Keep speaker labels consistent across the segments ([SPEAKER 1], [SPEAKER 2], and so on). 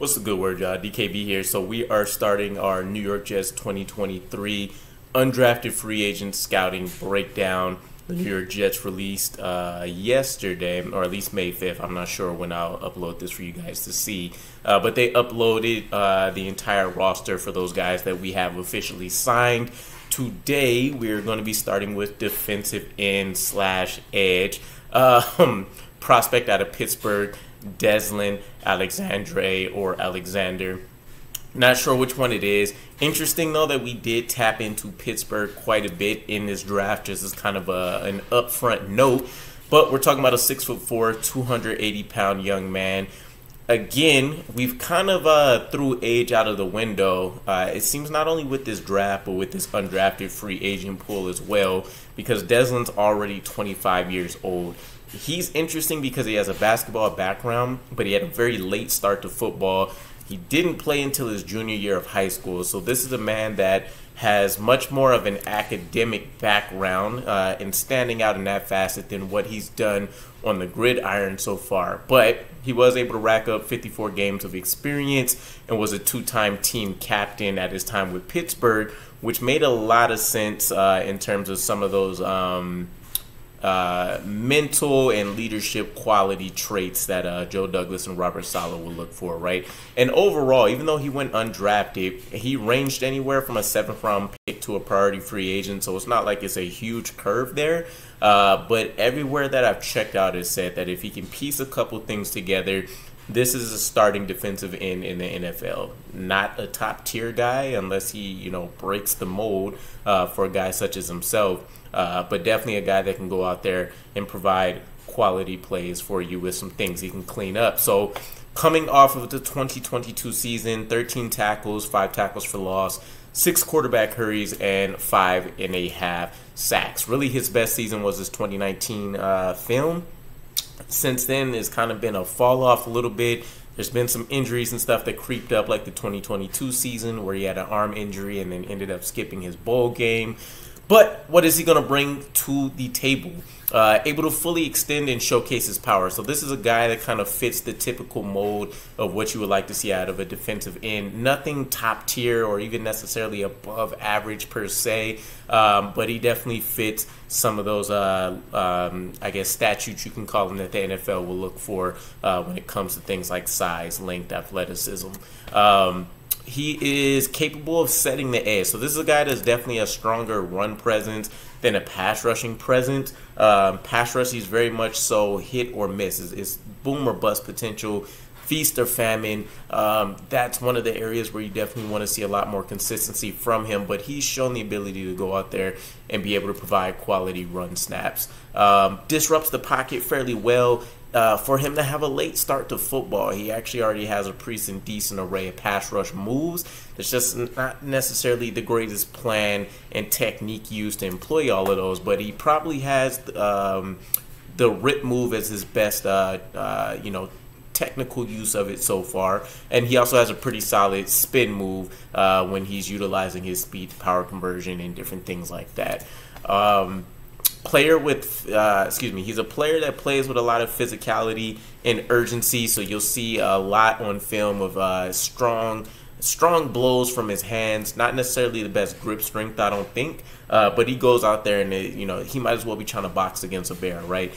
[SPEAKER 1] What's the good word, y'all? DKB here. So we are starting our New York Jets 2023 Undrafted Free Agent Scouting Breakdown. The New York Jets released yesterday, or at least May 5th. I'm not sure when I'll upload this for you guys to see. But they uploaded the entire roster for those guys that we have officially signed. Today, we're going to be starting with defensive end / edge. Prospect out of Pittsburgh, Deslin Alexandre or Alexander. Not sure which one it is. Interesting, though, that we did tap into Pittsburgh quite a bit in this draft, just as kind of an upfront note. But we're talking about a 6'4", 280-pound young man. Again, we've kind of threw age out of the window. It seems not only with this draft, but with this undrafted free agent pool as well, because Deslin's already 25 years old. He's interesting because he has a basketball background, but he had a very late start to football. He didn't play until his junior year of high school. So this is a man that has much more of an academic background and standing out in that facet than what he's done on the gridiron so far. But he was able to rack up 54 games of experience and was a two-time team captain at his time with Pittsburgh, which made a lot of sense in terms of some of those mental and leadership quality traits that Joe Douglas and Robert Saleh will look for, right? And overall, even though he went undrafted, he ranged anywhere from a 7th round pick to a priority free agent, so it's not like it's a huge curve there. But everywhere that I've checked out has said that if he can piece a couple things together, this is a starting defensive end in the NFL. Not a top tier guy unless he, breaks the mold for a guy such as himself. But definitely a guy that can go out there and provide quality plays for you with some things he can clean up. So coming off of the 2022 season, 13 tackles, 5 tackles for loss, 6 quarterback hurries, and 5.5 sacks. Really his best season was his 2019 film. Since then, it's kind of been a fall off a little bit. There's been some injuries and stuff that creeped up, like the 2022 season where he had an arm injury and then ended up skipping his bowl game. But what is he going to bring to the table? Able to fully extend and showcase his power. So this is a guy that kind of fits the typical mold of what you would like to see out of a defensive end. Nothing top tier or even necessarily above average per se, but he definitely fits some of those, I guess, statutes you can call them that the NFL will look for when it comes to things like size, length, athleticism. He is capable of setting the edge. So this is a guy that's definitely a stronger run presence than a pass rushing presence. Pass rush, he's very much so hit or miss. It's boom or bust potential, feast or famine. That's one of the areas where you definitely want to see a lot more consistency from him. But he's shown the ability to go out there and be able to provide quality run snaps. Disrupts the pocket fairly well. For him to have a late start to football, he actually already has a pretty decent array of pass rush moves. It's just not necessarily the greatest plan and technique used to employ all of those, but he probably has the rip move as his best, technical use of it so far. And he also has a pretty solid spin move when he's utilizing his speed to power conversion and different things like that. He's a player that plays with a lot of physicality and urgency, so you'll see a lot on film of strong blows from his hands. Not necessarily the best grip strength, I don't think, but he goes out there and he might as well be trying to box against a bear, right?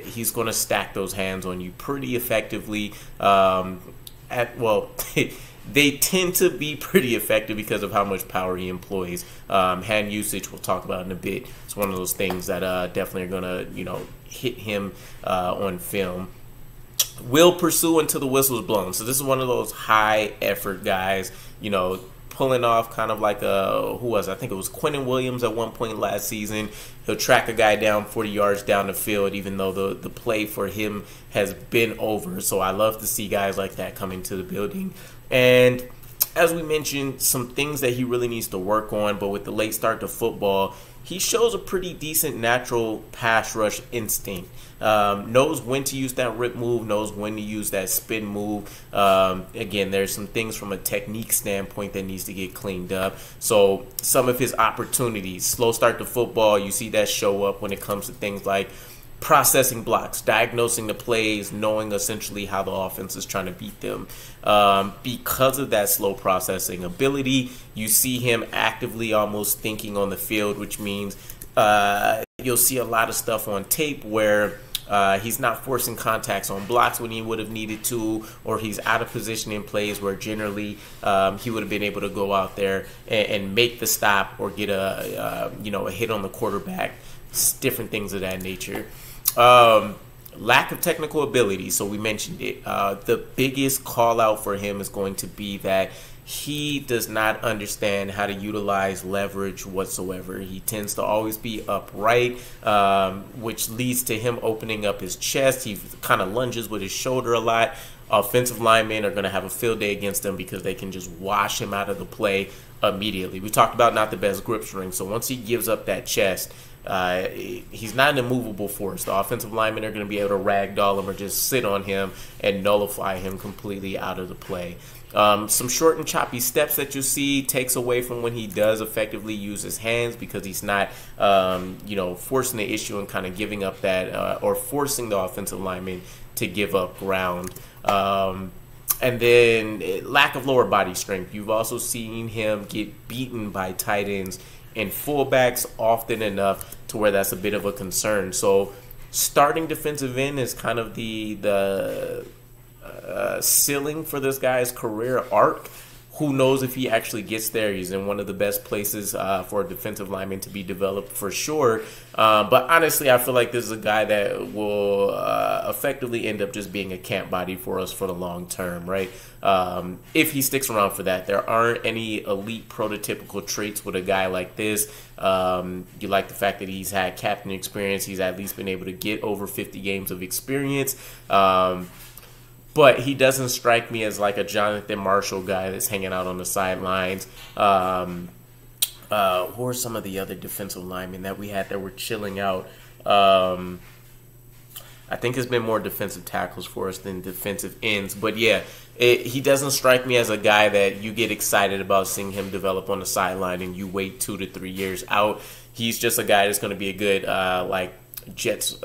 [SPEAKER 1] He's going to stack those hands on you pretty effectively. They tend to be pretty effective because of how much power he employs. Hand usage, we'll talk about in a bit. It's one of those things that definitely are going to, hit him on film. Will pursue until the whistle is blown. So this is one of those high effort guys, pulling off kind of like I think it was Quentin Williams at one point last season. He'll track a guy down 40 yards down the field, even though the play for him has been over. So I love to see guys like that come into the building. And as we mentioned, some things that he really needs to work on, but with the late start to football, he shows a pretty decent natural pass rush instinct. Knows when to use that rip move, knows when to use that spin move. Again, there's some things from a technique standpoint that needs to get cleaned up. So some of his opportunities, slow start to football, you see that show up when it comes to things like processing blocks, diagnosing the plays, knowing essentially how the offense is trying to beat them. Because of that slow processing ability, you see him actively almost thinking on the field, which means you'll see a lot of stuff on tape where he's not forcing contacts on blocks when he would have needed to, or he's out of position in plays where generally he would have been able to go out there and make the stop or get a hit on the quarterback, different things of that nature. Lack of technical ability, so we mentioned it. The biggest call out for him is going to be that he does not understand how to utilize leverage whatsoever. He tends to always be upright, which leads to him opening up his chest. He kind of lunges with his shoulder a lot. Offensive linemen are going to have a field day against him because they can just wash him out of the play immediately. We talked about not the best grip string, so once he gives up that chest, he's not an immovable force. The offensive linemen are going to be able to ragdoll him or just sit on him and nullify him completely out of the play. Some short and choppy steps that you see takes away from when he does effectively use his hands, because he's not, forcing the issue and kind of giving up that or forcing the offensive lineman to give up ground. And then lack of lower body strength. You've also seen him get beaten by tight ends and fullbacks often enough to where that's a bit of a concern. So starting defensive end is kind of the ceiling for this guy's career arc. Who knows if he actually gets there? He's in one of the best places for a defensive lineman to be developed for sure. But honestly, I feel like this is a guy that will effectively end up just being a camp body for us for the long term, right? If he sticks around for that. There aren't any elite prototypical traits with a guy like this. You like the fact that he's had captain experience. He's at least been able to get over 50 games of experience. But he doesn't strike me as like a Jonathan Marshall guy that's hanging out on the sidelines. Who are some of the other defensive linemen that we had that were chilling out? I think it's been more defensive tackles for us than defensive ends. But yeah, he doesn't strike me as a guy that you get excited about seeing him develop on the sideline and you wait 2 to 3 years out. He's just a guy that's going to be a good Jets.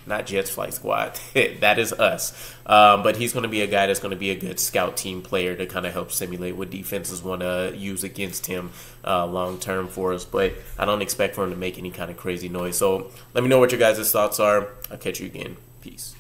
[SPEAKER 1] Not Jets flight squad. That is us. But he's going to be a guy that's going to be a good scout team player to kind of help simulate what defenses want to use against him long term for us. But I don't expect for him to make any kind of crazy noise. So let me know what your guys' thoughts are. I'll catch you again. Peace.